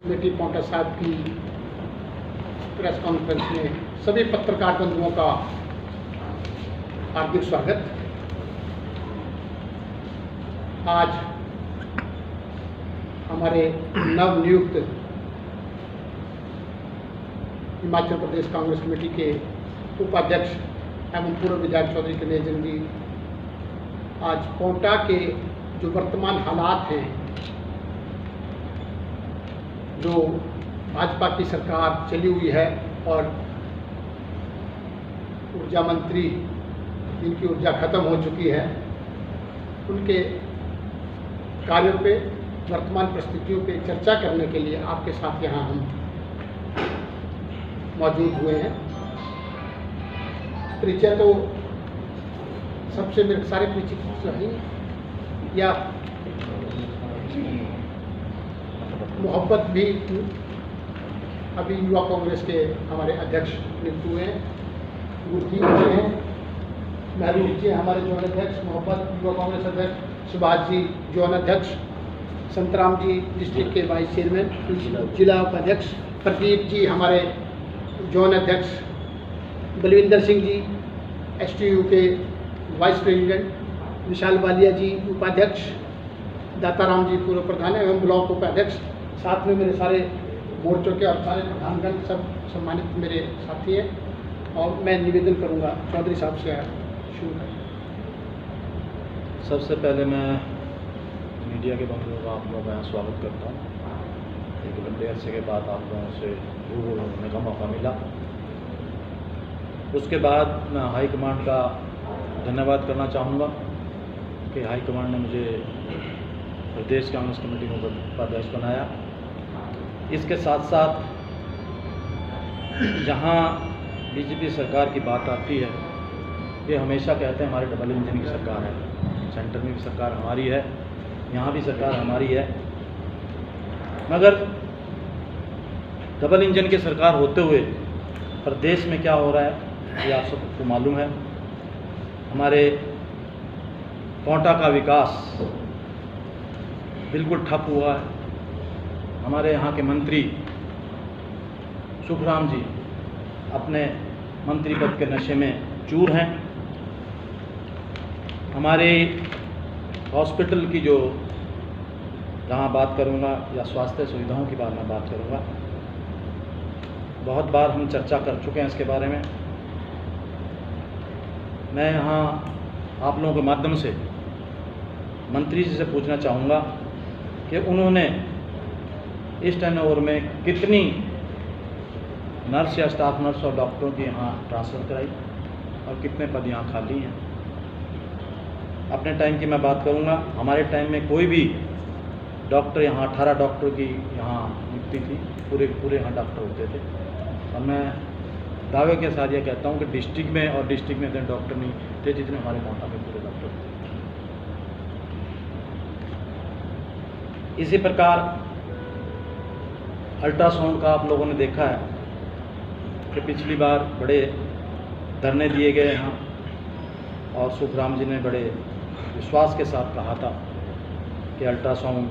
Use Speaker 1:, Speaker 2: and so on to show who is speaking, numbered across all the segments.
Speaker 1: Committee Paonta साहब की press conference में सभी पत्रकार बंधुओं का हार्दिक स्वागत। आज हमारे नवनियुक्त हिमाचल प्रदेश कांग्रेस कमेटी के उपाध्यक्ष एवं पूर्व विधायक चौधरी कन्हैया जी आज पोंटा के जो वर्तमान हालात हैं, जो भाजपा की सरकार चली हुई है और ऊर्जा मंत्री जिनकी ऊर्जा खत्म हो चुकी है, उनके कार्यों पे, वर्तमान परिस्थितियों पे चर्चा करने के लिए आपके साथ यहाँ हम मौजूद हुए हैं। परिचय तो सबसे मेरे सारे परिचित चाहिए या मोहब्बत भी अभी युवा कांग्रेस के हमारे अध्यक्ष नियुक्त हुए हैं, गुरजीत जी हैं, महबूब जी हमारे जोन अध्यक्ष, मोहब्बत युवा कांग्रेस अध्यक्ष, सुभाष जी जोन अध्यक्ष, संतराम जी डिस्ट्रिक्ट के वाइस चेयरमैन जिला उपाध्यक्ष, प्रदीप जी हमारे जोन अध्यक्ष, बलविंदर सिंह जी STU के वाइस प्रेसिडेंट, विशाल वालिया जी उपाध्यक्ष, दाताराम जी पूर्व प्रधान एवं ब्लॉक उपाध्यक्ष, साथ में मेरे सारे मोर्चों के और सारे प्रधानगण सब सम्मानित मेरे साथी हैं। और मैं निवेदन करूंगा चौधरी साहब से शुरू करें।
Speaker 2: सबसे पहले मैं मीडिया के बंधुओं का आप लोगों का स्वागत करता हूँ। एक लंबे अरसे के बाद आप लोगों से रूबरू होने का मौका मिला। उसके बाद मैं हाईकमांड का धन्यवाद करना चाहूँगा कि हाईकमांड ने मुझे प्रदेश कांग्रेस कमेटी में उपाध्यक्ष बनाया। इसके साथ साथ जहाँ बीजेपी सरकार की बात आती है, ये हमेशा कहते हैं हमारी डबल इंजन की सरकार है, सेंटर में भी सरकार हमारी है, यहाँ भी सरकार हमारी है। मगर डबल इंजन की सरकार होते हुए प्रदेश में क्या हो रहा है ये आप सबको मालूम है। हमारे पोंटा का विकास बिल्कुल ठप हुआ है। हमारे यहाँ के मंत्री सुखराम जी अपने मंत्री पद के नशे में चूर हैं। हमारे हॉस्पिटल की जो जहाँ बात करूँगा या स्वास्थ्य सुविधाओं की मैं बात करूँगा, बहुत बार हम चर्चा कर चुके हैं इसके बारे में। मैं यहाँ आप लोगों के माध्यम से मंत्री जी से पूछना चाहूँगा कि उन्होंने इस टर्नओवर में कितनी नर्स या स्टाफ नर्स और डॉक्टरों की यहाँ ट्रांसफ़र कराई और कितने पद यहाँ खाली हैं। अपने टाइम की मैं बात करूँगा, हमारे टाइम में कोई भी डॉक्टर यहाँ 18 डॉक्टर की यहाँ नियुक्ति थी, पूरे यहाँ डॉक्टर होते थे। और मैं दावे के साथ ये कहता हूँ कि डिस्ट्रिक्ट में इतने डॉक्टर नहीं थे जितने हमारे पोंटा में पूरे डॉक्टर थे। इसी प्रकार अल्ट्रासाउंड का आप लोगों ने देखा है कि पिछली बार बड़े धरने दिए गए यहाँ और सुखराम जी ने बड़े विश्वास के साथ कहा था कि अल्ट्रासाउंड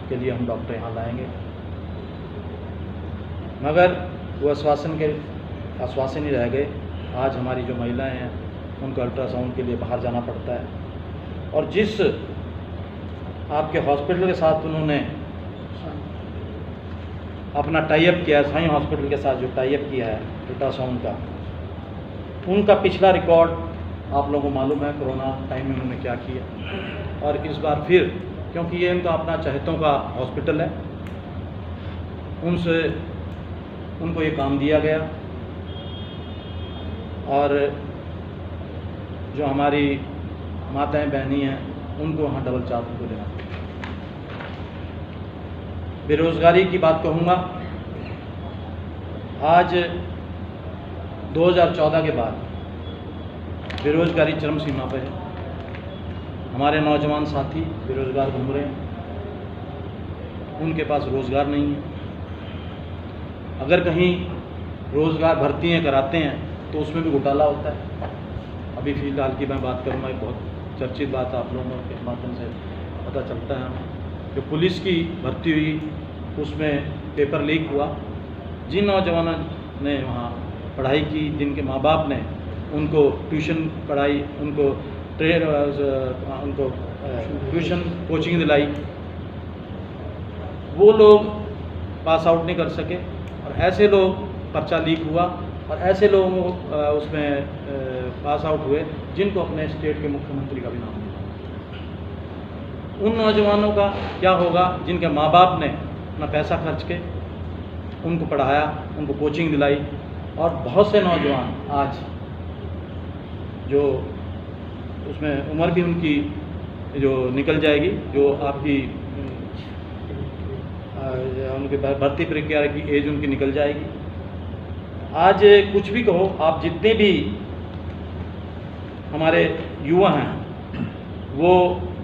Speaker 2: के लिए हम डॉक्टर यहाँ लाएंगे। मगर वो आश्वासन ही रह गए। आज हमारी जो महिलाएं हैं उनको अल्ट्रासाउंड के लिए बाहर जाना पड़ता है। और जिस आपके हॉस्पिटल के साथ उन्होंने अपना टाई अप किया है, साईं हॉस्पिटल के साथ जो टाई अप किया है अल्ट्रासाउंड का, उनका पिछला रिकॉर्ड आप लोगों को मालूम है, कोरोना टाइम में उन्होंने क्या किया। और इस बार फिर, क्योंकि ये उनका अपना चहेतों का हॉस्पिटल है, उनको ये काम दिया गया। और जो हमारी माताएं बहनी हैं उनको वहाँ डबल चार्ज को देना। बेरोज़गारी की बात कहूँगा, आज 2014 के बाद बेरोज़गारी चरम सीमा पर है। हमारे नौजवान साथी बेरोज़गार घूम रहे हैं, उनके पास रोज़गार नहीं है। अगर कहीं रोज़गार भर्तियाँ कराते हैं तो उसमें भी घोटाला होता है। अभी फ़िलहाल की मैं बात करूँगा, एक बहुत चर्चित बात आप लोगों के माध्यम से पता चलता है हमें, जो पुलिस की भर्ती हुई उसमें पेपर लीक हुआ। जिन नौजवानों ने वहाँ पढ़ाई की, जिनके माँ बाप ने उनको ट्यूशन पढ़ाई, उनको ट्यूशन कोचिंग दिलाई, वो लोग पास आउट नहीं कर सके और ऐसे लोग पर्चा लीक हुआ और ऐसे लोग उसमें पास आउट हुए जिनको अपने स्टेट के मुख्यमंत्री का भी नाम मिला। उन नौजवानों का क्या होगा जिनके माँ बाप ने अपना पैसा खर्च के उनको पढ़ाया, उनको कोचिंग दिलाई, और बहुत से नौजवान आज जो उसमें उम्र भी उनकी जो निकल जाएगी, जो आपकी उनकी भर्ती प्रक्रिया की एज उनकी निकल जाएगी। आज कुछ भी कहो, आप जितने भी हमारे युवा हैं वो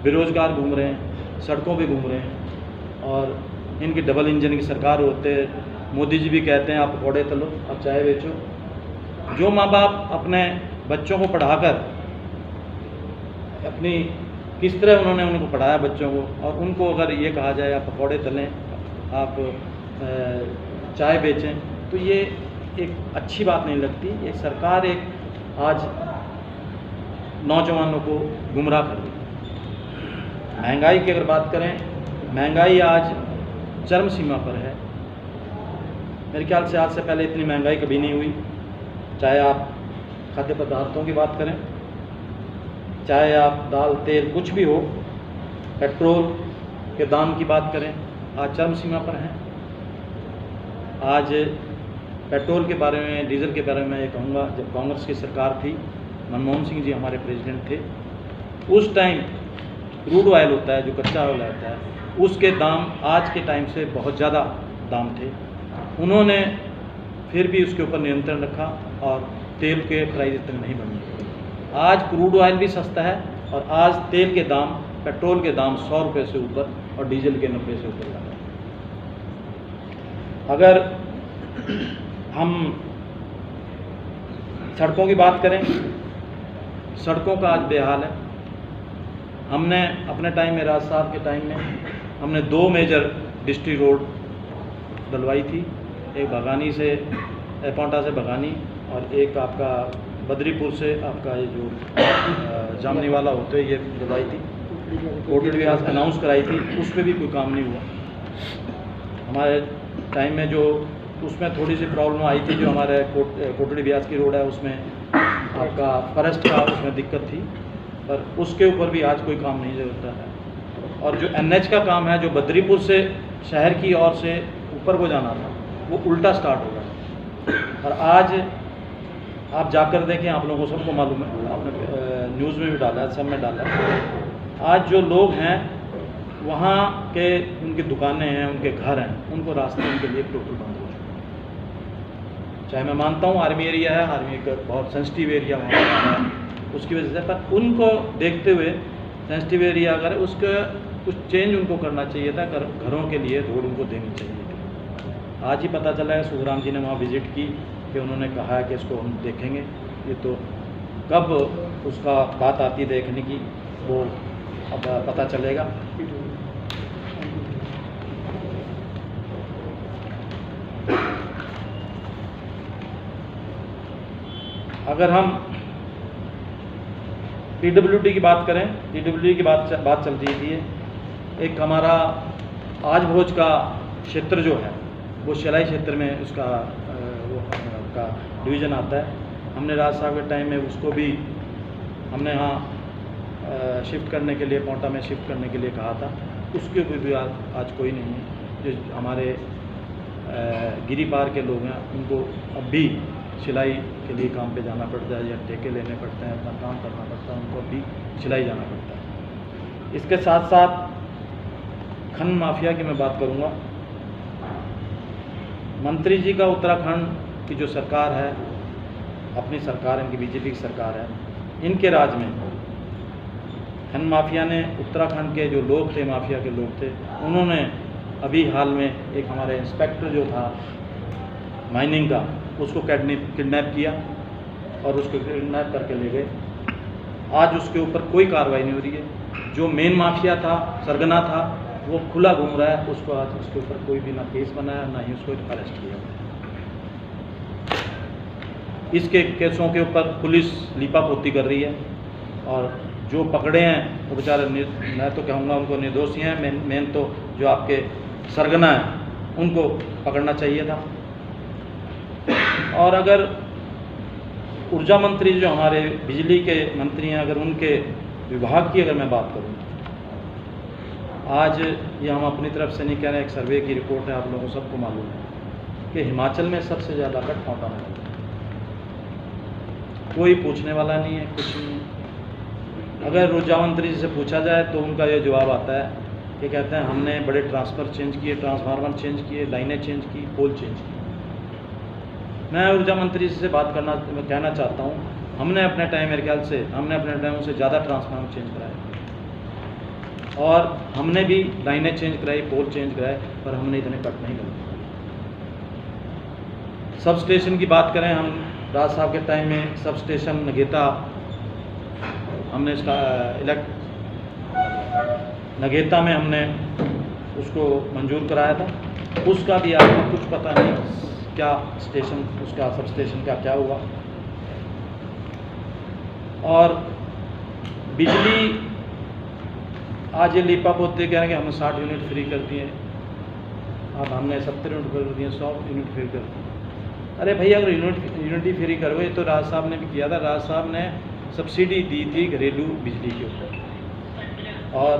Speaker 2: बेरोज़गार घूम रहे हैं, सड़कों पे घूम रहे हैं, और इनकी डबल इंजन की सरकार होते, मोदी जी भी कहते हैं आप पकौड़े तलो, आप चाय बेचो। जो माँ बाप अपने बच्चों को पढ़ाकर अपनी किस तरह उन्होंने उनको पढ़ाया बच्चों को, और उनको अगर ये कहा जाए आप पकौड़े तलें, आप चाय बेचें, तो ये एक अच्छी बात नहीं लगती। ये सरकार एक आज नौजवानों को गुमराह कर रही है। महंगाई की अगर बात करें, महंगाई आज चरम सीमा पर है। मेरे ख्याल से आज से पहले इतनी महंगाई कभी नहीं हुई। चाहे आप खाद्य पदार्थों की बात करें, चाहे आप दाल तेल कुछ भी हो, पेट्रोल के दाम की बात करें, आज चरम सीमा पर हैं। आज पेट्रोल के बारे में, डीजल के बारे में मैं ये कहूँगा, जब कांग्रेस की सरकार थी, मनमोहन सिंह जी हमारे प्रेसिडेंट थे, उस टाइम क्रूड ऑयल होता है, जो कच्चा ऑयल होता है, उसके दाम आज के टाइम से बहुत ज़्यादा दाम थे। उन्होंने फिर भी उसके ऊपर नियंत्रण रखा और तेल के प्राइस इतने नहीं बढ़े। आज क्रूड ऑयल भी सस्ता है और आज तेल के दाम, पेट्रोल के दाम 100 रुपये से ऊपर और डीजल के 90 से ऊपर जा रहे हैं। अगर हम सड़कों की बात करें, सड़कों का आज बेहाल है। हमने अपने टाइम में, राज साहब के टाइम में, हमने 2 मेजर डिस्ट्रिक्ट रोड डलवाई थी, एक बगानी से पांटा से बगानी और एक आपका बद्रीपुर से आपका ये जो जामनी वाला होते ये डलवाई थी, कोटड़ी ब्यास अनाउंस कराई थी, उस पर भी कोई काम नहीं हुआ। हमारे टाइम में जो उसमें थोड़ी सी प्रॉब्लम आई थी, जो हमारे कोटड़ी ब्यास की रोड है उसमें आपका फॉरेस्ट का उसमें दिक्कत थी, पर उसके ऊपर भी आज कोई काम नहीं होता है। और जो NH का काम है, जो बद्रीपुर से शहर की ओर से ऊपर को जाना था, वो उल्टा स्टार्ट हो गया। और आज आप जाकर देखें, आप लोगों को सबको मालूम है, आपने न्यूज़ में भी डाला है, सब में डाला है, आज जो लोग हैं वहाँ के, उनकी दुकानें हैं, उनके घर हैं, उनको रास्ते उनके लिए टोटल बंद हो चुके हैं। चाहे मैं मानता हूँ आर्मी एरिया है, आर्मी का बहुत सेंसिटिव एरिया वहाँ है, उसकी वजह से, पर उनको देखते हुए सेंसिटिव एरिया अगर उसका कुछ चेंज उनको करना चाहिए था, घरों के लिए रोड उनको देनी चाहिए थी। आज ही पता चला है, सुखराम जी ने वहाँ विज़िट की कि उन्होंने कहा है कि इसको हम देखेंगे। ये तो कब उसका बात आती देखने की, वो अब पता चलेगा। अगर हम PWD की बात करें, PWD की बात चल रही थी, एक हमारा आज भोज का क्षेत्र जो है वो शिलाई क्षेत्र में उसका वो का डिवीज़न आता है। हमने राज साहब के टाइम में उसको भी हमने यहाँ शिफ्ट करने के लिए, पोंटा में शिफ्ट करने के लिए कहा था, उसके भी आज कोई नहीं है। जो हमारे गिरी पार के लोग हैं, उनको अब भी सिलाई के लिए काम पे जाना पड़ता है या ठेके लेने पड़ते हैं, अपना काम करना पड़ता है, उनको भी सिलाई जाना पड़ता है। इसके साथ साथ खनन माफिया की मैं बात करूँगा। मंत्री जी का उत्तराखंड की जो सरकार है, अपनी सरकार, इनकी BJP की सरकार है, इनके राज में खनन माफिया ने, उत्तराखंड के जो लोग थे, माफिया के लोग थे, उन्होंने अभी हाल में एक हमारे इंस्पेक्टर जो था माइनिंग का, उसको किडनैप किया और उसको किडनैप करके ले गए। आज उसके ऊपर कोई कार्रवाई नहीं हो रही है। जो मेन माफिया था, सरगना था, वो खुला घूम रहा है, उसको आज उसके ऊपर कोई भी ना केस बनाया, ना ही उसको अरेस्ट किया। इसके केसों के ऊपर पुलिस लीपापोती कर रही है, और जो पकड़े हैं वो बेचारे मैं तो कहूँगा उनको निर्दोष ही हैं। मेन तो जो आपके सरगना हैं उनको पकड़ना चाहिए था। और अगर ऊर्जा मंत्री जो हमारे बिजली के मंत्री हैं, अगर उनके विभाग की अगर मैं बात करूँ, आज ये हम अपनी तरफ से नहीं कह रहे, एक सर्वे की रिपोर्ट है, आप लोगों को सबको मालूम है कि हिमाचल में सबसे ज़्यादा कट पहुँचा है। कोई पूछने वाला नहीं है, कुछ नहीं। अगर ऊर्जा मंत्री से पूछा जाए तो उनका ये जवाब आता है कि कहते हैं हमने बड़े ट्रांसफर चेंज किए, ट्रांसफार्मर चेंज किए, लाइनें चेंज की, पोल चेंज की। मैं ऊर्जा मंत्री से बात कहना चाहता हूँ, हमने अपने टाइम मेरे ख्याल से हमने अपने टाइम से ज़्यादा ट्रांसफार्मर चेंज कराए, और हमने भी लाइनें चेंज कराई, पोल चेंज कराए, पर हमने इतने कट नहीं कराए। सब स्टेशन की बात करें, हम राज साहब के टाइम में सब स्टेशन नगेता हमने इसका नगेता में हमने उसको मंजूर कराया था। उसका भी आपको कुछ पता नहीं क्या स्टेशन, उसका सब स्टेशन का क्या हुआ। और बिजली आज ये लीपापोती कह रहे हैं कि हमने 60 यूनिट फ्री कर दिए, अब हमने 70 यूनिट कर दिए, 100 यूनिट फ्री कर दिए। अरे भैया, अगर यूनिटी फ्री करोगे तो राज साहब ने भी किया था। राज साहब ने सब्सिडी दी थी घरेलू बिजली के ऊपर, और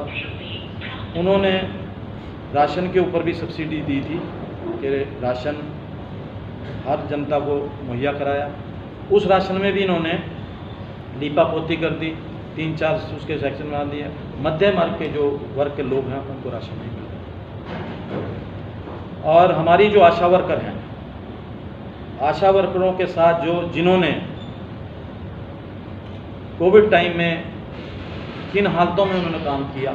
Speaker 2: उन्होंने राशन के ऊपर भी सब्सिडी दी थी कि राशन हर जनता को मुहैया कराया। उस राशन में भी इन्होंने लीपापोती कर दी, 3-4 उसके सेक्शन बना दिए। मध्यम वर्ग के जो वर्ग के लोग हैं उनको राशन नहीं मिला। और हमारी जो आशा वर्कर हैं, आशा वर्करों के साथ जिन्होंने कोविड टाइम में किन हालतों में उन्होंने काम किया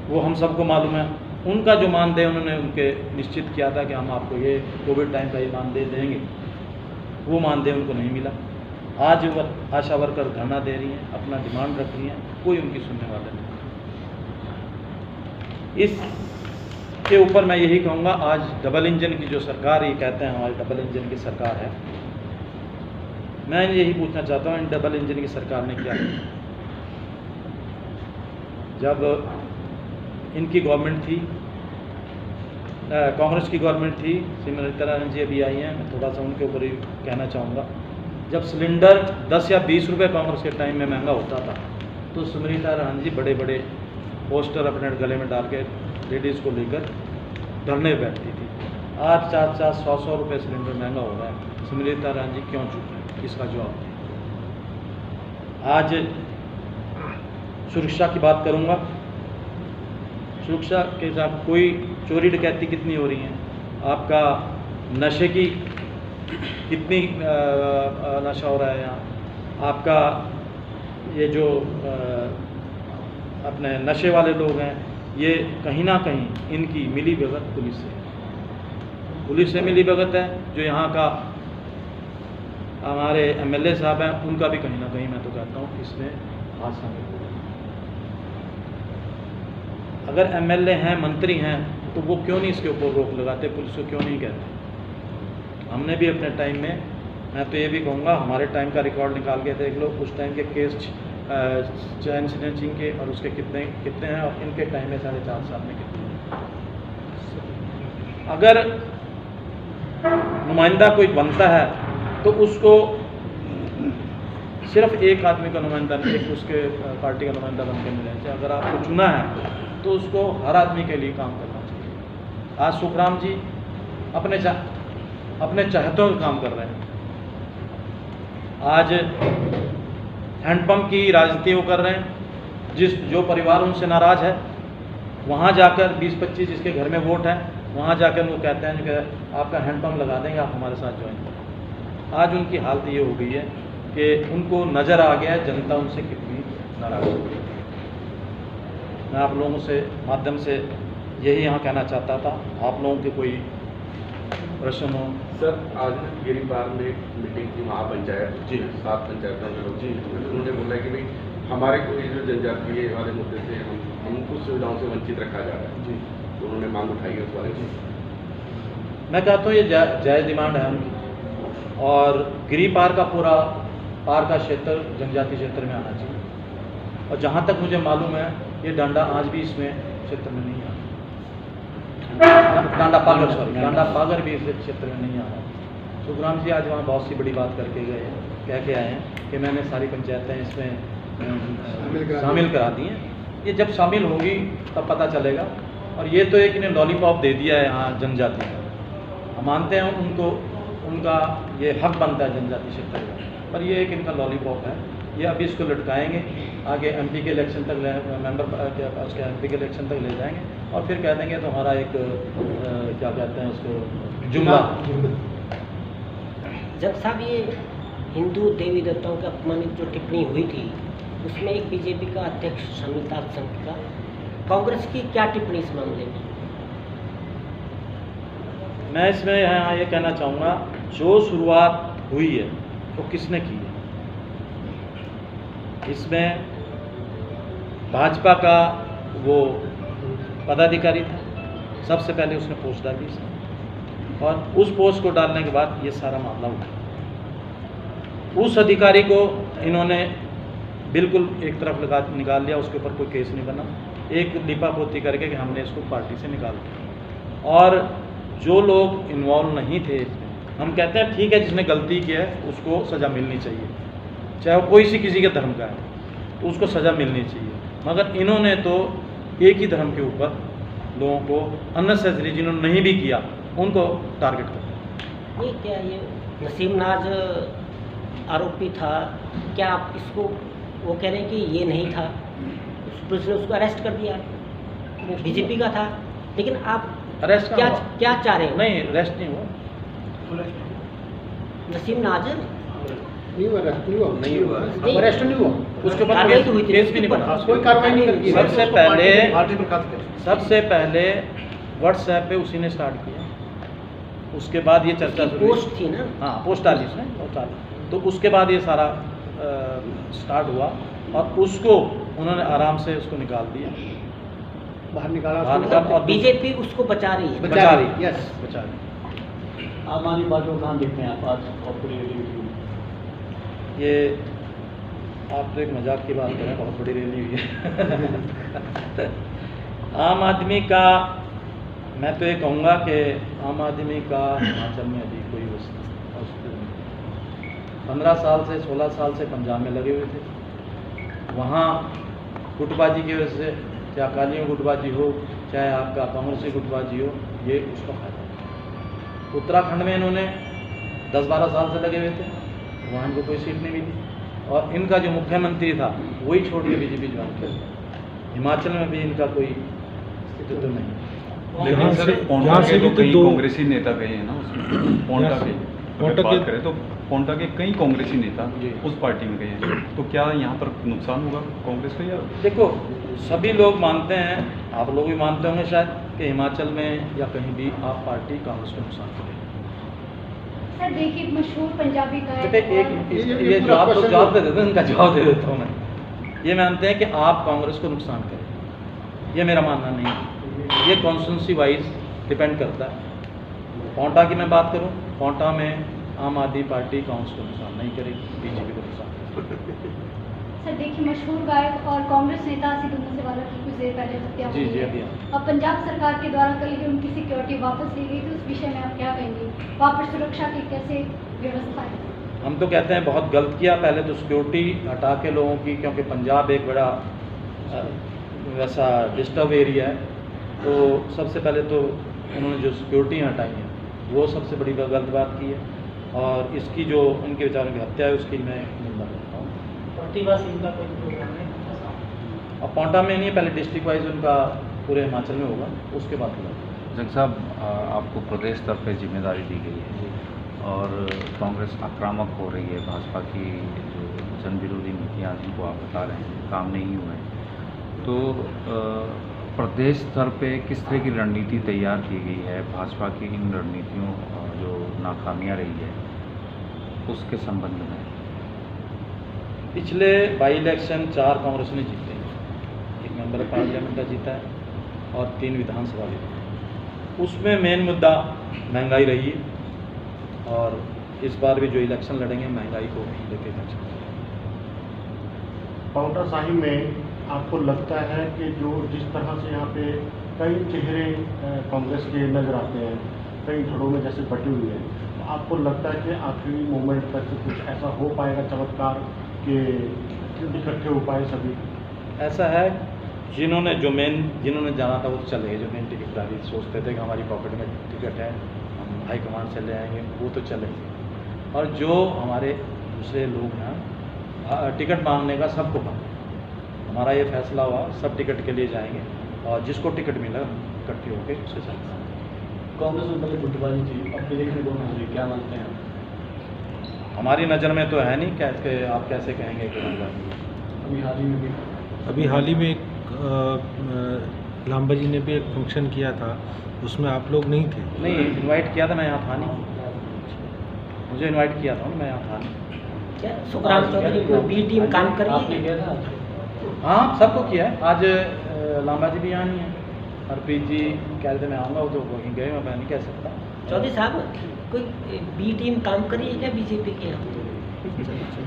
Speaker 2: वो हम सबको मालूम है। उनका जो मानदेय उन्होंने उनके निश्चित किया था कि हम आपको ये कोविड टाइम का ये मानदेय देंगे, वो मानदेय उनको नहीं मिला। आज वो आशा वर्कर धरना दे रही हैं, अपना डिमांड रख रही हैं, कोई उनकी सुनने वाला नहीं। इसके ऊपर मैं यही कहूँगा, आज डबल इंजन की जो सरकार, ये कहते हैं हमारी डबल इंजन की सरकार है, मैं यही पूछना चाहता हूँ इन डबल इंजन की सरकार ने क्या किया। जब इनकी गवर्नमेंट थी, कांग्रेस की गवर्नमेंट थी, स्मृति ईरानी जी अभी आई हैं, मैं थोड़ा सा उनके ऊपर ही कहना चाहूँगा। जब सिलेंडर 10 या 20 रुपये कांग्रेस के टाइम में महंगा होता था, तो स्मृति ईरानी जी बड़े बड़े पोस्टर अपने गले में डाल के लेडीज़ को लेकर धरने बैठती थी। आज 400-100 रुपये सिलेंडर महंगा हो रहा है, स्मृति ईरानी जी क्यों चुप है? इसका जवाब दें। आज सुरक्षा की बात करूँगा। सुरक्षा के साथ कोई चोरी डकैती कितनी हो रही है, आपका नशे की कितनी नशा हो रहा है यहाँ, आपका ये जो अपने नशे वाले लोग हैं, ये कहीं ना कहीं इनकी मिली भगत पुलिस से मिली भगत है। जो यहाँ का हमारे एमएलए साहब हैं, उनका भी कहीं ना कहीं मैं तो कहता हूँ इसमें हाथ शामिल हो। अगर एमएलए हैं, मंत्री हैं, तो वो क्यों नहीं इसके ऊपर रोक लगाते, पुलिस को क्यों नहीं कहते? हमने भी अपने टाइम में, मैं तो ये भी कहूँगा, हमारे टाइम का रिकॉर्ड निकाल के देख लो, उस टाइम के केस चैन स्नैचिंग के और उसके कितने हैं, और इनके टाइम में 4.5 साल में कितने हैं। अगर नुमाइंदा कोई बनता है तो उसको सिर्फ एक आदमी का नुमाइंदा नहीं, एक उसके पार्टी का नुमाइंदा बन के मिलना चाहिए। अगर आपको चुना है तो उसको हर आदमी के लिए काम करना चाहिए। आज सुखराम जी अपने चाहतों का काम कर रहे हैं। आज हैंडपंप की राजनीति वो कर रहे हैं। जो परिवार उनसे नाराज़ है, वहाँ जाकर 20-25 जिसके घर में वोट है, वहाँ जाकर वो कहते हैं कि आपका हैंडपंप लगा देंगे, आप हमारे साथ ज्वाइन करें। आज उनकी हालत ये हो गई है कि उनको नज़र आ गया है जनता उनसे कितनी नाराज़ है। मैं आप लोगों से माध्यम से यही यहाँ कहना चाहता था। आप लोगों के कोई प्रश्न हो?
Speaker 3: सर, आज गिरीपार में एक मीटिंग थी महापंचायत
Speaker 2: जी,
Speaker 3: 7 पंचायतों के लोग जी, उन्होंने बोला कि भाई हमारे को ये जो जनजातीय वाले मुद्दे से हम कुछ सुविधाओं से वंचित रखा जा रहा है
Speaker 2: जी,
Speaker 3: तो उन्होंने मांग उठाई है उस बारे में।
Speaker 2: मैं कहता हूँ ये जायज़ डिमांड है उनकी, और गिरी पार का पूरा पार का क्षेत्र जनजातीय क्षेत्र में आना चाहिए, और जहाँ तक मुझे मालूम है ये डांडा आज भी इसमें क्षेत्र में नहीं आ रहा, डांडा पागर भी इस क्षेत्र में नहीं आ रहा। सुखराम जी आज वहाँ बहुत सी बड़ी बात करके गए हैं, कह के आए हैं कि मैंने सारी पंचायतें इसमें शामिल करा दी हैं। ये जब शामिल होगी तब पता चलेगा। और ये तो एक इन्हें लॉलीपॉप दे दिया है यहाँ जनजाति को, हम मानते हैं उनको, उनका ये हक बनता है जनजाति क्षेत्र का, पर ये एक इनका लॉलीपॉप है। ये अभी इसको लटकाएंगे, आगे एमपी के इलेक्शन तक उसके एमपी के इलेक्शन तक ले जाएंगे और फिर कह देंगे तो हमारा एक क्या कहते हैं उसको, जुमला।
Speaker 4: जब साहब ये हिंदू देवी देवताओं का अपमानित जो टिप्पणी हुई थी उसमें एक बीजेपी का अध्यक्ष शामिल था संघ का, कांग्रेस की क्या टिप्पणी इस मामले में?
Speaker 2: मैं इसमें यहाँ ये कहना चाहूँगा, जो शुरुआत हुई है वो किसने की है। इसमें भाजपा का वो पदाधिकारी था, सबसे पहले उसने पोस्ट डाली और उस पोस्ट को डालने के बाद ये सारा मामला उठा। उस अधिकारी को इन्होंने बिल्कुल एक तरफ निकाल लिया, उसके ऊपर कोई केस नहीं बना, एक लिपापोती करके कि हमने इसको पार्टी से निकाल दिया। और जो लोग इन्वॉल्व नहीं थे इसमें, हम कहते हैं ठीक है जिसने गलती की है उसको सज़ा मिलनी चाहिए, चाहे वो कोई सी किसी के धर्म का है तो उसको सज़ा मिलनी चाहिए, मगर इन्होंने तो एक ही धर्म के ऊपर लोगों को अननेसेसरी, जिन्होंने नहीं भी किया उनको टारगेट कर।
Speaker 4: ये क्या ये नसीम नाज आरोपी था, क्या आप इसको वो कह रहे हैं कि ये नहीं था, पुलिस ने उसको अरेस्ट कर दिया, वो बीजेपी का था, लेकिन आप
Speaker 2: अरेस्ट
Speaker 4: क्या चाह रहे हो?
Speaker 2: नहीं, अरेस्ट नहीं हुआ
Speaker 4: नसीम नाज
Speaker 1: नहीं हुआ, अरेस्ट नहीं हुआ,
Speaker 2: उसके बाद
Speaker 4: कार्रवाई तो हुई थी,
Speaker 2: केस भी नहीं बना,
Speaker 1: कोई कार्रवाई नहीं की।
Speaker 2: सबसे पहले व्हाट्सएप पे उसी ने स्टार्ट किया, उसके बाद ये चर्चा शुरू हुई।
Speaker 4: पोस्ट थी ना,
Speaker 2: हाँ पोस्ट डाली उसने, पोस्ट डाली, तो उसके बाद ये सारा स्टार्ट हुआ और उसको उन्होंने आराम से उसको निकाल दिया,
Speaker 1: बाहर निकाला
Speaker 2: और
Speaker 4: बीजेपी उसको बचा रही है।
Speaker 1: बचा रही, यस
Speaker 2: बचा रही।
Speaker 5: आम आदमी पार्टी को कहाँ देखते हैं आप आज और पूरी रैली हुई?
Speaker 2: ये आप तो एक मजाक की बात कर रहे हैं, बहुत बड़ी रैली हुई है। आम आदमी का, मैं तो ये कहूँगा कि आम आदमी का हिमाचल में अभी कोई अस्तित्व नहीं। 15 साल से 16 साल से पंजाब में लगे हुए थे, वहाँ गुटबाजी की वजह से, चाहे अकालियों गुटबाजी हो चाहे आपका कांग्रेसी गुटबाजी हो, ये उसका फायदा है। उत्तराखंड में इन्होंने 10-12 साल से लगे हुए थे, वहाँ इनको कोई सीट नहीं मिली, और इनका जो मुख्यमंत्री था वही छोड़ के बीजेपी ज्वाइन कर। हिमाचल में भी इनका कोई अस्तित्व नहीं।
Speaker 6: लेकिन सर पोंटा के तो कई कांग्रेसी नेता गए हैं ना उसमें, पोंटा के अगर बात करें तो पोंटा के कई कांग्रेसी नेता उस पार्टी में गए हैं, तो क्या यहाँ पर नुकसान होगा कांग्रेस को? या
Speaker 2: देखो, सभी लोग मानते हैं, आप लोग भी मानते होंगे शायद, कि हिमाचल में या कहीं भी आप पार्टी कांग्रेस को नुकसान करेगी।
Speaker 7: सर देखिए, मशहूर पंजाबी गायक
Speaker 2: ये जवाब दे देते हैं, इनका जवाब दे देता हूँ मैं। ये मानते हैं कि आप कांग्रेस को नुकसान करें, ये मेरा मानना नहीं है, ये कॉन्स्टिट्यूंसी वाइज डिपेंड करता है। पोंटा की मैं बात करूँ, पोंटा में आम आदमी पार्टी कांग्रेस को नुकसान नहीं करेगी, बीजेपी को नुकसान करेगी।
Speaker 7: सर देखिए, मशहूर गायक और कांग्रेस नेता सिद्धू मूसेवाला की कुछ देर पहले हत्या हुई
Speaker 2: जी
Speaker 7: है
Speaker 2: अभी
Speaker 7: और पंजाब सरकार के द्वारा कल ही उनकी सिक्योरिटी वापस ली गई, तो उस विषय में आप क्या कहेंगे? वापस सुरक्षा की कैसे व्यवस्था है?
Speaker 2: हम तो कहते हैं बहुत गलत किया, पहले तो सिक्योरिटी हटा के लोगों की, क्योंकि पंजाब एक बड़ा वैसा डिस्टर्ब एरिया है, तो सबसे पहले तो उन्होंने जो सिक्योरिटी हटाई है वो सबसे बड़ी गलत बात की है, और इसकी जो उनके विचारों की हत्या है उसकी मैं निंदा करता हूँ। और पोंटा में नहीं, पहले डिस्ट्रिक्ट वाइज उनका पूरे हिमाचल में होगा, उसके बाद होगा।
Speaker 8: जंग साहब, आपको प्रदेश स्तर पे जिम्मेदारी दी गई है और कांग्रेस आक्रामक हो रही है, भाजपा की जो जन विरोधी नीतियाँ जिनको आप बता रहे हैं काम नहीं हुए हैं, तो प्रदेश स्तर पे किस तरह की रणनीति तैयार की गई है भाजपा की इन रणनीतियों जो नाकामियाँ रही है उसके संबंध में?
Speaker 2: पिछले बाई इलेक्शन 4 कांग्रेस ने जीते हैं, 1 मेंबर पार्लियामेंट का जीता है और 3 विधानसभा भी। उसमें मेन मुद्दा महंगाई रही है और इस बार भी जो इलेक्शन लड़ेंगे महंगाई को लेकर इलेक्शन।
Speaker 9: पाउंटा साहिब में आपको लगता है कि जो जिस तरह से यहाँ पे कई चेहरे कांग्रेस के नजर आते हैं, कई धड़ों में जैसे बटी हुई है, तो आपको लगता है कि आखिरी मोमेंट तक कुछ ऐसा हो पाएगा चमत्कार कि इकट्ठे हो पाए सभी?
Speaker 2: ऐसा है, जिन्होंने जाना था वो तो चले गए, जो मेन टिकटदारी सोचते थे कि हमारी पॉकेट में टिकट है हम हाईकमांड से ले आएंगे, वो तो चले गए। और जो हमारे दूसरे लोग हैं टिकट मांगने का सबको पता, हमारा ये फैसला हुआ सब टिकट के लिए जाएंगे और जिसको टिकट मिला इकट्ठे होकर उससे चलते हैं।
Speaker 5: कांग्रेस में पहले गुटबाजी थी, अब देखने को मिल रही, क्या मानते हैं?
Speaker 2: हमारी नज़र में तो है नहीं, कैसे आप कैसे कहेंगे कि
Speaker 5: अभी हाल ही में भी
Speaker 10: लांबा जी ने भी एक फंक्शन किया था, उसमें आप लोग नहीं थे?
Speaker 2: नहीं, इनवाइट किया था, मैं यहाँ था नहीं, मुझे इनवाइट किया था, मैं यहाँ था नहीं।
Speaker 4: क्या सुखराम चौधरी को बी टीम काम कर रही है?
Speaker 5: किया था?
Speaker 2: हाँ, सबको किया है। आज लांबा जी भी यहाँ नहीं है, हरप्रीत जी कह रहे थे मैं आऊँगा, वो तो वहीं गए, मैं नहीं कह सकता।
Speaker 4: चौधरी साहब, कोई बी टीम काम कर रही है क्या बीजेपी के यहाँ?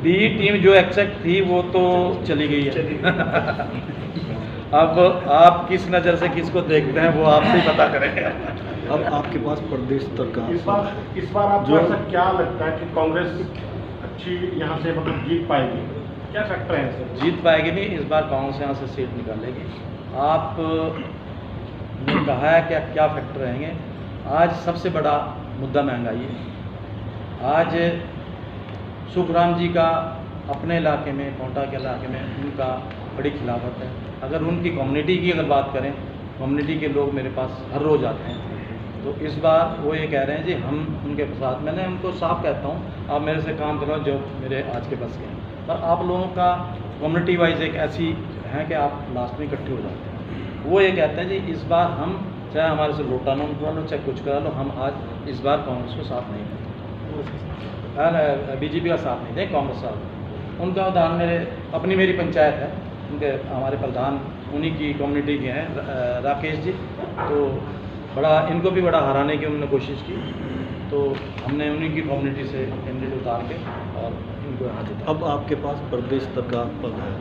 Speaker 2: बी टीम जो एक्सेप्ट थी वो तो चली गई है। अब आप किस नज़र से किसको देखते हैं वो आपसे ही पता करेंगे।
Speaker 9: अब आपके पास प्रदेश स्तर का इस बार आपको ऐसा क्या लगता है कि कांग्रेस अच्छी यहाँ से मतलब जीत पाएगी? क्या फैक्टर है सर?
Speaker 2: जीत पाएगी नहीं, इस बार कांग्रेस यहाँ से सीट निकालेगी। आप ने कहा है कि क्या फैक्टर रहेंगे। आज सबसे बड़ा मुद्दा महंगाई है। आज सुखराम जी का अपने इलाके में, कोंटा के इलाके में उनका बड़ी खिलाफत है। अगर उनकी कम्युनिटी की अगर बात करें, कम्युनिटी के लोग मेरे पास हर रोज़ आते हैं, तो इस बार वो ये कह रहे हैं जी हम उनके साथ, मैंने उनको साफ कहता हूँ आप मेरे से काम करो जो मेरे आज के बस के हैं, पर आप लोगों का कम्युनिटी वाइज एक ऐसी है कि आप लास्ट में इकट्ठे हो जाते हैं। वो ये कहते हैं जी इस बार हम चाहे हमारे से लोटा नोन करा लो चाहे कुछ करा लो, हम आज इस बार कांग्रेस को साथ नहीं देते, बीजेपी का साथ नहीं दें, कांग्रेस साथ। उनका उदाहरण मेरी पंचायत है, उनके हमारे प्रधान उन्हीं की कम्युनिटी के हैं राकेश जी, तो बड़ा इनको भी बड़ा हराने की उन्होंने कोशिश की, तो हमने उन्हीं की कम्युनिटी से कैंडिडेट उतार के और इनको यहाँ दिया।
Speaker 11: अब आपके पास प्रदेश स्तर का पद है,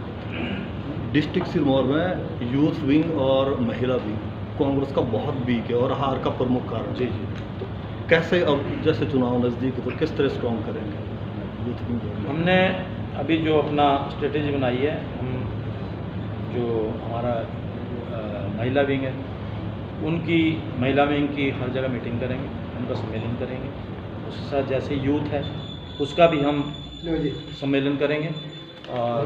Speaker 11: डिस्ट्रिक्ट सिरमौर में यूथ विंग और महिला विंग कांग्रेस का बहुत वीक है और हार का प्रमुख कारण।
Speaker 2: जी जी,
Speaker 11: तो कैसे अब जैसे चुनाव नज़दीक है तो किस तरह स्ट्रॉन्ग करेंगे यूथ विंग?
Speaker 2: हमने अभी जो अपना स्ट्रेटेजी बनाई है, हम जो हमारा महिला विंग है उनकी महिला विंग की हर जगह मीटिंग करेंगे, उनका सम्मेलन करेंगे। उसके साथ जैसे यूथ है उसका भी हम सम्मेलन करेंगे और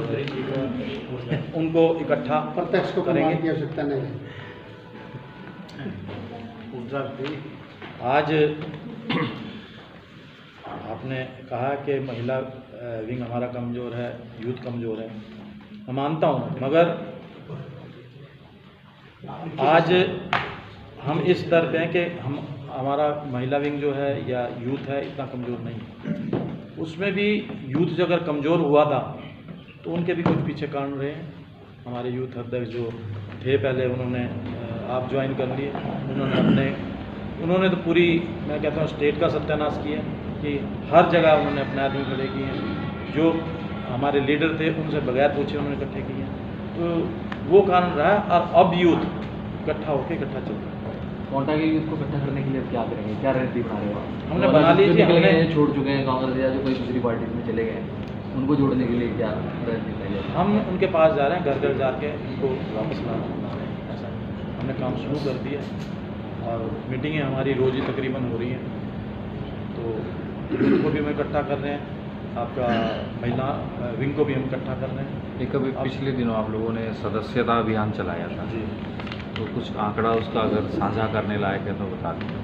Speaker 2: उनको इकट्ठा
Speaker 1: प्रत्यक्ष को
Speaker 2: करेंगे।
Speaker 1: की आवश्यकता नहीं है।
Speaker 2: आज आपने कहा कि महिला विंग हमारा कमज़ोर है, यूथ कमज़ोर है, मैं मानता हूँ, मगर आज हम इस स्तर पे हैं कि हमारा महिला विंग जो है या यूथ है इतना कमज़ोर नहीं है। उसमें भी यूथ जो अगर कमज़ोर हुआ था तो उनके भी कुछ पीछे कारण रहे हैं। हमारे यूथ अध्यक्ष जो थे पहले, उन्होंने आप ज्वाइन कर लिए, उन्होंने तो पूरी मैं कहता हूँ स्टेट का सत्यानाश किया कि हर जगह उन्होंने अपने आदमी खड़े किए हैं, जो हमारे लीडर थे उनसे बगैर पूछे उन्होंने इकट्ठे किए, तो वो कारण रहा। और अब यूथ इकट्ठा होकर इकट्ठा चल रहा है।
Speaker 12: कोंटा के यूथ को इकट्ठा करने के लिए क्या करेंगे, क्या रणनीति बना रहे हो आप?
Speaker 2: हमने बना ली थी, हमने
Speaker 12: छोड़ चुके हैं कांग्रेस या जो कोई दूसरी पार्टी में चले गए, उनको जोड़ने के लिए क्या रणनीति है?
Speaker 2: हम उनके पास जा रहे हैं, घर घर जाके उनको वापस लाना है, ऐसा हमने काम शुरू कर दिया और मीटिंगें हमारी रोज़ ही तकरीबन हो रही हैं, तो उनको भी हम इकट्ठा कर रहे हैं, आपका महिला विंग को भी हम इकट्ठा कर रहे हैं।
Speaker 8: एक अभी पिछले दिनों आप लोगों ने सदस्यता अभियान चलाया था
Speaker 2: जी,
Speaker 8: तो कुछ आंकड़ा उसका अगर साझा करने लायक है तो बता दीजिए।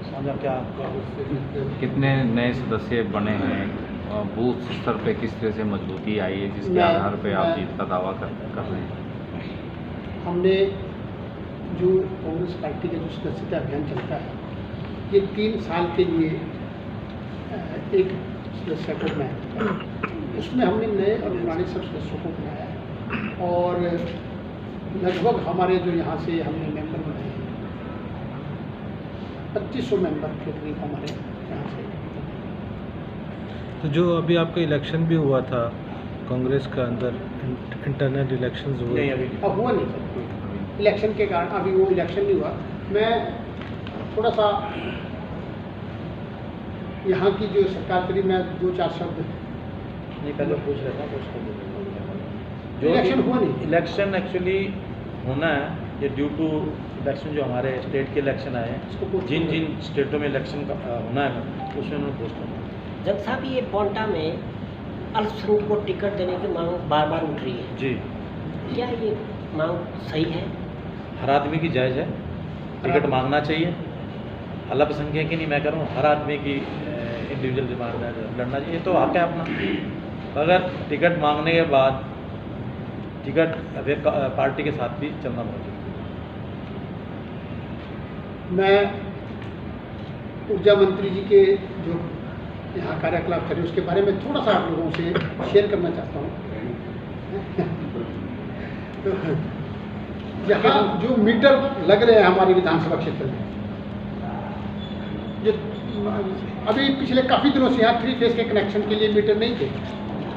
Speaker 2: साझा क्या?
Speaker 8: कितने नए सदस्य बने हैं, बूथ स्तर पे किस तरह से मजबूती आई है जिसके आधार पे आप जीत का दावा कर रहे हैं?
Speaker 1: हमने जो कांग्रेस पार्टी का जो सदस्यता अभियान चलता है, ये 3 साल के लिए एक सदस्य को बनाया, उसमें हमने नए और पुराने सब सदस्यों को बुलाया है और लगभग हमारे जो यहाँ से हमने मेंबर बनाए हैं 2500 मेंबर के करीब हमारे यहाँ से।
Speaker 10: तो जो अभी आपका इलेक्शन भी हुआ था कांग्रेस का अंदर इंटरनल इलेक्शंस हुए
Speaker 2: नहीं अभी
Speaker 1: अब हुआ नहीं सर, इलेक्शन के कारण अभी वो इलेक्शन नहीं हुआ। मैं थोड़ा सा यहाँ की जो सरकार करी मैं 2-4 शब्द
Speaker 2: नहीं पहले पूछ रहा था कुछ जो
Speaker 1: इलेक्शन हुआ नहीं।
Speaker 2: इलेक्शन एक्चुअली होना है ये ड्यू टू इलेक्शन जो हमारे स्टेट के इलेक्शन आए हैं, जिन जिन स्टेटों में इलेक्शन का होना है उसमें उन्होंने पोस्ट करना।
Speaker 4: जब साहब ये पोंटा में अल्पसंख्यक को टिकट देने की मांग बार बार उठ रही है
Speaker 2: जी,
Speaker 4: क्या ये मांग सही है?
Speaker 2: हर आदमी की जायज़ है, टिकट मांगना चाहिए। अल्पसंख्यक की नहीं मैं कह रहा हूँ, हर आदमी की इंडिविजुअल डिमांड लड़ना चाहिए, तो हक है अपना। अगर टिकट मांगने के बाद टिकट पार्टी के साथ भी चलना पड़ेगा।
Speaker 1: मैं ऊर्जा मंत्री जी के जो यहाँ कार्यकलाप करें उसके बारे में थोड़ा सा आप लोगों से शेयर करना चाहता हूँ। तो यहाँ जो मीटर लग रहे हैं हमारे विधानसभा क्षेत्र में, जो अभी पिछले काफ़ी दिनों से यहाँ 3 फेज के कनेक्शन के लिए मीटर नहीं थे।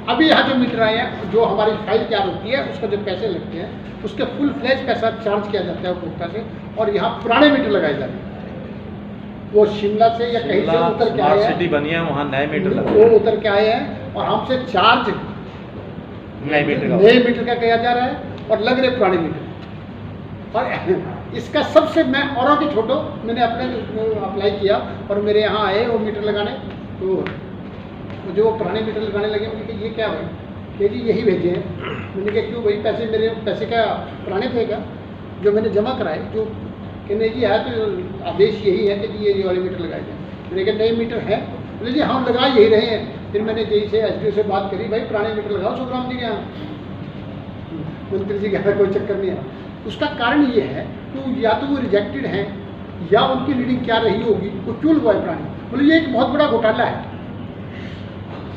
Speaker 1: अभी यहाँ जो मीटर आए हैं, जो हमारी फाइल तैयार होती है उसका जो पैसे लगते हैं उसके फुल फ्लैश पैसा चार्ज किया जाता है उपभोक्ता से, और यहाँ पुराने मीटर लगाए जाते हैं। वो शिमला से या कहीं से उतर के आए हैं,
Speaker 2: सिटी बनी है वहाँ नए मीटर लगे,
Speaker 1: वो उतर के आए हैं और हमसे चार्ज
Speaker 2: नए मीटर
Speaker 1: का किया जा रहा है और लग रहे पुराने मीटर। और इसका सबसे मैं औरों के छोटो मैंने अपने अप्लाई किया और मेरे यहाँ आए वो मीटर लगाने, तो जो पुराने मीटर लगाने लगे उनके ये क्या भाई, कि जी यही भेजे हैं। मैंने कहा क्यों भाई, पैसे मेरे पैसे क्या पुराने थे क्या जो मैंने जमा कराए? जो कि नहीं जी है, तो आदेश यही है कि जी ये वाले मीटर लगाए जाए। मैंने कहा नए मीटर है? बोले जी हम लगा यही रहे हैं। फिर मैंने जी से एसडीओ से बात करी, भाई पुराने मीटर लगाओ सुखराम जी के यहाँ। मंत्री जी का कोई चक्कर नहीं है। उसका कारण ये है कि या तो वो रिजेक्टेड हैं या उनकी रीडिंग क्या रही होगी, वो क्यों लगवाए पुरानी। बोले ये एक बहुत बड़ा घोटाला है।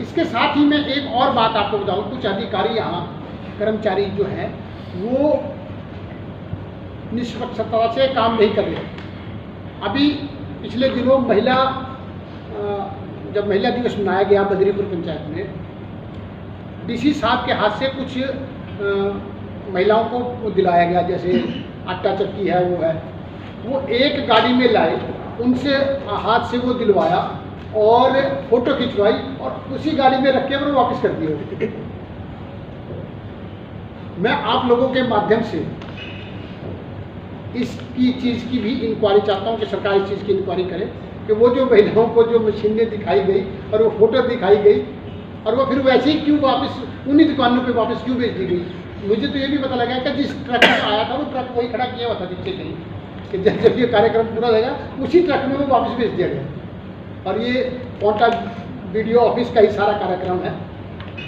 Speaker 1: इसके साथ ही मैं एक और बात आपको बताऊं, कुछ अधिकारी यहाँ कर्मचारी जो हैं वो निष्पक्षता से काम नहीं कर रहे। अभी पिछले दिनों जब महिला दिवस मनाया गया बदरीपुर पंचायत में, डीसी साहब के हाथ से कुछ महिलाओं को दिलाया गया, जैसे आटा चक्की है वो एक गाड़ी में लाए, उनसे हाथ से वो दिलवाया और फोटो खिंचवाई और उसी गाड़ी में रख के वो वापस कर दिए। मैं आप लोगों के माध्यम से इसकी चीज़ की भी इंक्वायरी चाहता हूं कि सरकार इस चीज़ की इंक्वायरी करे कि वो जो महिलाओं को जो मशीनें दिखाई गई और वो फोटो दिखाई गई और वो फिर वैसे ही क्यों वापस उन्हीं दुकानों पे वापस क्यों भेज दी गई। मुझे तो ये भी पता लगा कि जिस ट्रक में आया था वो ट्रक वही खड़ा किया हुआ था नीचे कहीं, कि जब ये कार्यक्रम पूरा रहेगा उसी ट्रक में वो वापस भेज दिया गया। और ये पोंटा वीडियो ऑफिस का ही सारा कार्यक्रम है,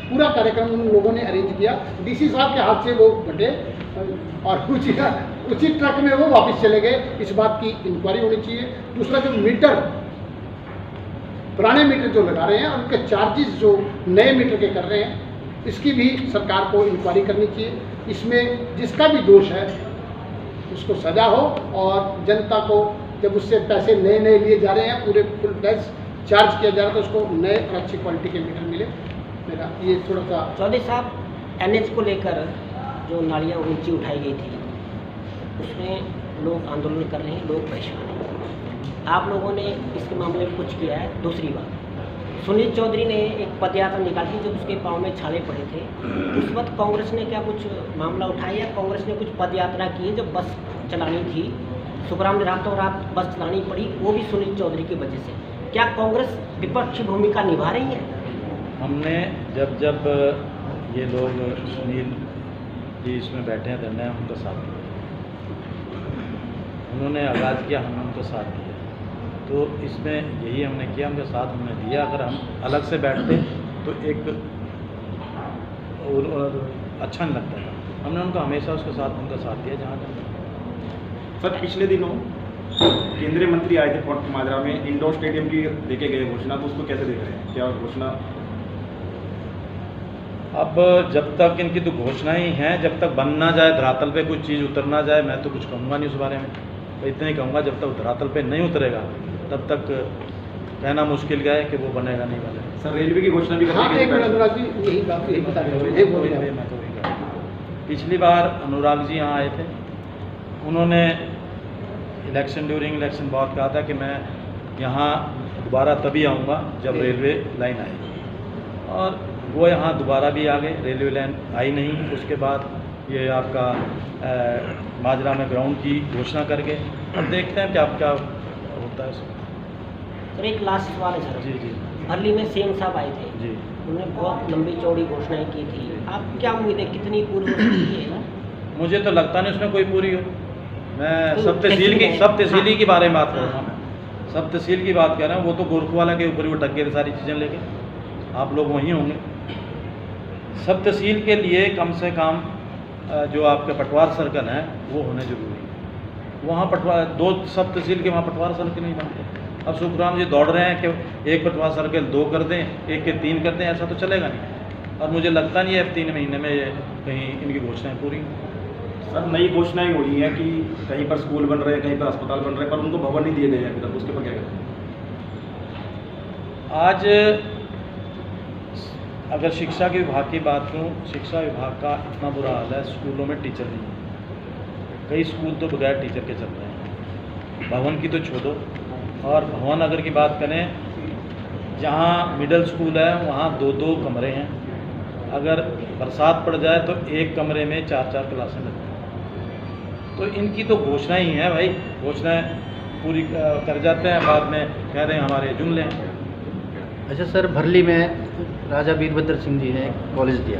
Speaker 1: पूरा कार्यक्रम उन लोगों ने अरेंज किया, डीसी साहब के हाथ से वो बटे और उसी ट्रक में वो वापस चले गए। इस बात की इंक्वायरी होनी चाहिए। दूसरा, जो मीटर पुराने मीटर जो लगा रहे हैं उनके चार्जेस जो नए मीटर के कर रहे हैं, इसकी भी सरकार को इंक्वायरी करनी चाहिए। इसमें जिसका भी दोष है उसको सजा हो और जनता को जब उससे पैसे नए नए लिए जा रहे हैं, पूरे फुल प्राइस चार्ज किया जा रहा है, तो उसको नए और अच्छी क्वालिटी के मीटर मिले। मेरा ये थोड़ा सा।
Speaker 4: चौधरी साहब, एनएच को लेकर जो नालियाँ ऊंची उठाई गई थी उसमें लोग आंदोलन कर रहे हैं, लोग परेशान हैं। आप लोगों ने इसके मामले में कुछ किया है? दूसरी बात, सुनील चौधरी ने एक पदयात्रा निकाली जब उसके पाँव में छाले पड़े थे, उस वक्त कांग्रेस ने क्या कुछ मामला उठाया या कांग्रेस ने कुछ पदयात्रा की जब बस चलानी थी? सुखराम ने रातों रात बस चलानी पड़ी, वो भी सुनील चौधरी की वजह से। क्या कांग्रेस विपक्षी भूमिका निभा रही है?
Speaker 2: हमने जब ये लोग सुनील जी इसमें बैठे हैं धरने, उनका साथ दिया, उन्होंने आगाज़ किया, हमने उनका साथ दिया। तो इसमें यही हमने किया, उनका साथ हमने दिया। अगर हम अलग से बैठते तो एक और अच्छा नहीं लगता था। हमने उनका हमेशा उनका साथ दिया जहाँ तक।
Speaker 5: सर, पिछले दिनों केंद्रीय मंत्री आए थे पोर्ट माजरा में, इंडोर स्टेडियम की देखे गए घोषणा, तो उसको कैसे देख रहे हैं? क्या घोषणा
Speaker 2: अब जब तक इनकी तो घोषणाएं हैं, जब तक बन ना जाए धरातल पे कुछ चीज़ उतर ना जाए, मैं तो कुछ कहूँगा नहीं उस बारे में। तो इतना ही कहूँगा, जब तक धरातल पे नहीं उतरेगा तब तक कहना मुश्किल क्या है कि वो बनेगा नहीं बनेगा।
Speaker 12: सर रेलवे की घोषणा भी
Speaker 1: हाँ, एक मिनट अनुराग जी, यही बता रहे हैं।
Speaker 2: मैं तो वही कह रहा हूँ। पिछली बार अनुराग जी यहाँ आए थे, उन्होंने इलेक्शन ड्यूरिंग इलेक्शन बहुत कहा था कि मैं यहाँ दोबारा तभी आऊँगा जब रेलवे लाइन आएगी, और वो यहाँ दोबारा भी आ गए, रेलवे लाइन आई नहीं। उसके बाद ये आपका माजरा में ग्राउंड की घोषणा कर गए। अब देखते हैं क्या क्या होता है उसमें।
Speaker 4: सर एक लास्ट सवाल है सर।
Speaker 2: जी जी
Speaker 4: भरली में सीएम साहब आए थे
Speaker 2: जी,
Speaker 4: उन्होंने बहुत लंबी चौड़ी घोषणाएं की थी, आप क्या उम्मीद है कितनी पूरी हो सकती है?
Speaker 2: मुझे तो लगता नहीं उसमें कोई पूरी हो। मैं
Speaker 4: तो
Speaker 2: सब तहसील की
Speaker 4: कैसी है?
Speaker 2: सब तहसीली
Speaker 4: हाँ।
Speaker 2: की बारे में बात कर रहा हूँ। मैं सब तहसील की बात कर रहा हूँ। वो तो गोरखवाला के ऊपर ही वो टक गए सारी चीज़ें लेके, आप लोग वहीं होंगे। सब तहसील के लिए कम से कम जो आपके पटवार सर्कल हैं वो होने जरूरी है। वहाँ पटवार दो सब तहसील के वहाँ पटवार सर्कल नहीं बनते। अब सुखराम जी दौड़ रहे हैं कि एक पटवार सर्कल 2 कर दें, एक के 3 कर दें, ऐसा तो चलेगा नहीं। और मुझे लगता नहीं है 3 महीने में ये कहीं इनकी घोषणाएँ पूरी हों।
Speaker 12: सर नई घोषणाएं हुई हैं कि कहीं पर स्कूल बन रहे हैं, कहीं पर अस्पताल बन रहे हैं, पर उनको भवन नहीं दिए गए हैं अभी तक, उसके पर क्या कहते हैं?
Speaker 2: आज अगर शिक्षा के विभाग की बात करूँ, शिक्षा विभाग का इतना बुरा हाल है, स्कूलों में टीचर नहीं है। कई स्कूल तो बगैर टीचर के चल रहे हैं। भवन की तो छोड़ो, और भवन अगर की बात करें, जहाँ मिडिल स्कूल है वहाँ 2-2 कमरे हैं। अगर बरसात पड़ जाए तो एक कमरे में 4-4 क्लासें लगती हैं। तो इनकी तो घोषणा ही है भाई, घोषणाएँ पूरी कर जाते हैं, बाद में कह रहे हैं हमारे जुमले हैं।
Speaker 13: अच्छा सर, भरली में राजा वीरभद्र सिंह जी ने एक कॉलेज दिया,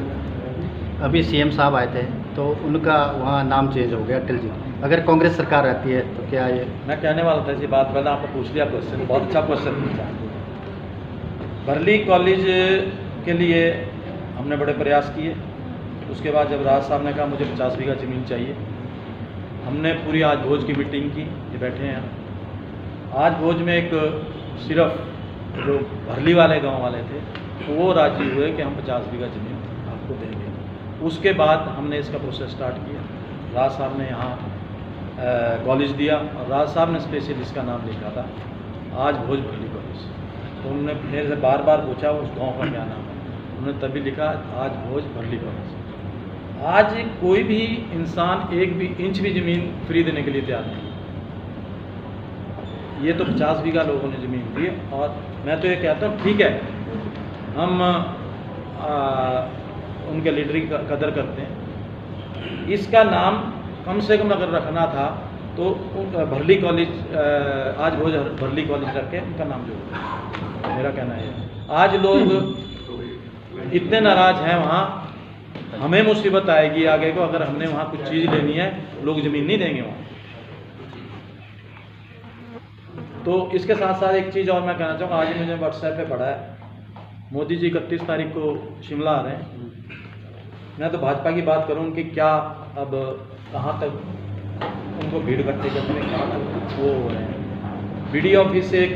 Speaker 13: अभी सीएम साहब आए थे तो उनका वहाँ नाम चेंज हो गया अटल जी। अगर कांग्रेस सरकार रहती है तो क्या ये?
Speaker 2: मैं कहने वाला था इसी बात, पहले आपने पूछ लिया क्वेश्चन, बहुत अच्छा क्वेश्चन पूछा। भरली कॉलेज के लिए हमने बड़े प्रयास किए। उसके बाद जब राज साहब ने कहा मुझे 50 बीघा ज़मीन चाहिए, हमने पूरी आज भोज की मीटिंग की, ये बैठे हैं यहाँ। आज भोज में एक सिर्फ जो भरली वाले गांव वाले थे तो वो राजी हुए कि हम 50 बीघा ज़मीन आपको देंगे। उसके बाद हमने इसका प्रोसेस स्टार्ट किया। राज साहब ने यहाँ कॉलेज दिया, और राज साहब ने स्पेशल इसका नाम लिखा था आज भोज भरली कॉलेज। तो उन्होंने मेरे से बार बार पूछा उस गांव का क्या नाम है, उन्होंने तभी लिखा आज भोज भरली कॉलेज। आज कोई भी इंसान एक भी इंच भी ज़मीन फ्री देने के लिए तैयार नहीं। ये तो 50 बीघा लोगों ने ज़मीन दी, और मैं तो ये कहता हूँ ठीक है, हम उनके लीडर की कदर करते हैं। इसका नाम कम से कम अगर रखना था तो भरली कॉलेज, आज भोज भरली कॉलेज रख के उनका नाम जोड़, मेरा कहना है। आज लोग इतने नाराज़ हैं वहाँ, हमें मुसीबत आएगी आगे को अगर हमने वहाँ कुछ चीज़ लेनी है, लोग ज़मीन नहीं देंगे वहाँ। तो इसके साथ साथ एक चीज़ और मैं कहना चाहूँगा, आज मुझे व्हाट्सएप पे पढ़ा है मोदी जी 31 तारीख को शिमला आ रहे हैं। मैं तो भाजपा की बात करूँ कि क्या अब कहाँ तक उनको भीड़ इकट्ठे करने में कहाँ तक वो हो रहे हैं। BD ऑफिस से एक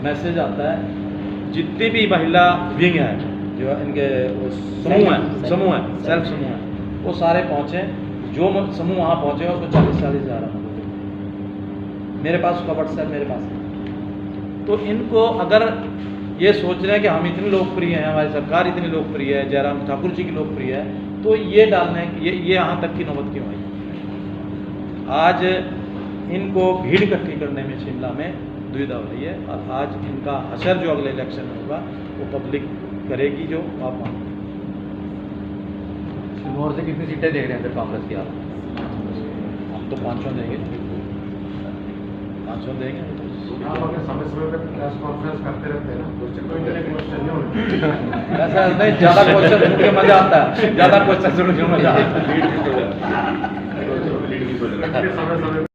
Speaker 2: मैसेज आता है, जितनी भी महिला विंग है जो इनके समूह हैं सेल्फ समूह हैं, वो सारे पहुँचे, जो समूह वहाँ पहुँचे उसको 40-40 हज़ार मेरे पास उसका व्हाट्सएप मेरे पास है। तो इनको अगर ये सोच रहे हैं कि हम इतने लोकप्रिय हैं, हमारी सरकार इतनी लोकप्रिय है, जयराम ठाकुर जी की लोकप्रिय है, तो ये डालने ये यहाँ तक की नौबत क्यों आई? आज इनको भीड़ इकट्ठी करने में शिमला में दुविधा हो रही है, और आज इनका असर जो अगले इलेक्शन में होगा वो पब्लिक करेगी जो आप मांगते हैं।
Speaker 12: सिरमौर से कितनी सीटें देख रहे हैं फिर कांग्रेस की आप?
Speaker 2: हम तो 500 देंगे, 500 देंगे।
Speaker 9: आप अगर समय पर प्रेस कॉन्फ्रेंस करते रहते हैं ना, तो कोई क्वेश्चन नहीं होता।
Speaker 2: ऐसा नहीं, ज़्यादा क्वेश्चन सुन के मज़ा आता है, ज़्यादा क्वेश्चन सुन के मज़ा आता है।